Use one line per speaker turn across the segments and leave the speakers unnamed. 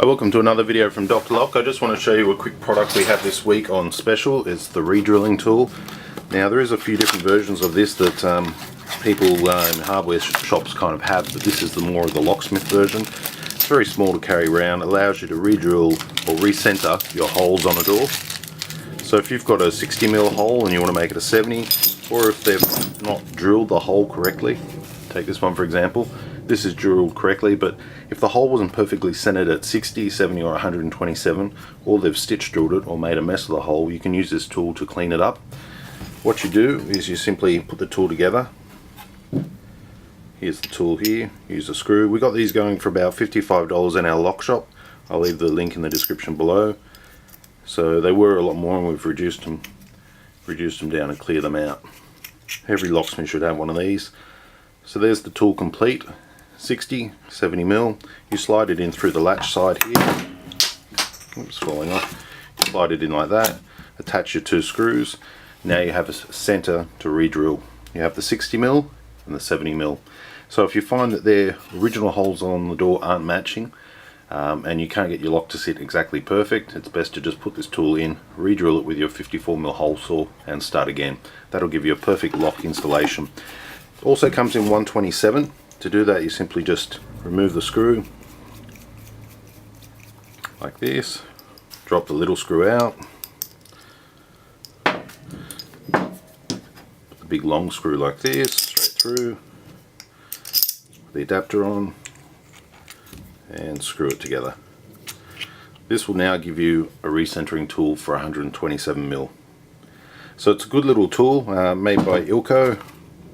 Welcome to another video from Dr. Lock. I just want to show you a quick product we have this week on special. It's the re-drilling tool. Now there is a few different versions of this that people in hardware shops kind of have, but this is the more of the locksmith version. It's very small to carry around. It allows you to re-drill or recenter your holes on a door. So if you've got a 60mm hole and you want to make it a 70, or if they've not drilled the hole correctly, take this one for example. This is drilled correctly, but if the hole wasn't perfectly centered at 60, 70 or 127, or they've stitch drilled it or made a mess of the hole, you can use this tool to clean it up. What you do is you simply put the tool together. Here's the tool here, use a screw. We got these going for about $55 in our lock shop. I'll leave the link in the description below. So they were a lot more and we've reduced them down and cleared them out. Every locksmith should have one of these. So there's the tool complete. 60, 70mm. You slide it in through the latch side here. Oops, falling off. You slide it in like that. Attach your two screws. Now you have a center to re-drill. You have the 60mm and the 70mm. So if you find that their original holes on the door aren't matching and you can't get your lock to sit exactly perfect, it's best to just put this tool in, re-drill it with your 54mm hole saw and start again. That'll give you a perfect lock installation. It also comes in 127. To do that, you simply just remove the screw like this, drop the little screw out, put the big long screw like this, straight through, put the adapter on, and screw it together. This will now give you a recentering tool for 127mm. So it's a good little tool made by Ilko.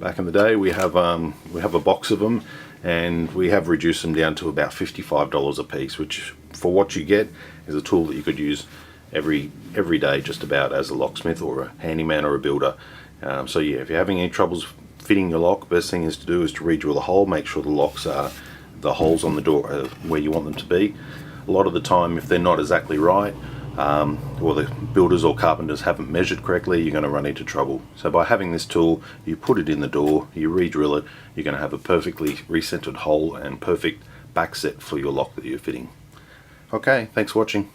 Back in the day, we have a box of them, and we have reduced them down to about $55 a piece, which for what you get is a tool that you could use every day just about as a locksmith or a handyman or a builder. So yeah, if you're having any troubles fitting your lock, best thing is to re-drill the hole. Make sure the holes on the door are where you want them to be. A lot of the time, if they're not exactly right, or the builders or carpenters haven't measured correctly, you're going to run into trouble. So by having this tool, you put it in the door, you re-drill it, you're going to have a perfectly recentered hole and perfect back set for your lock that you're fitting. Okay, thanks for watching.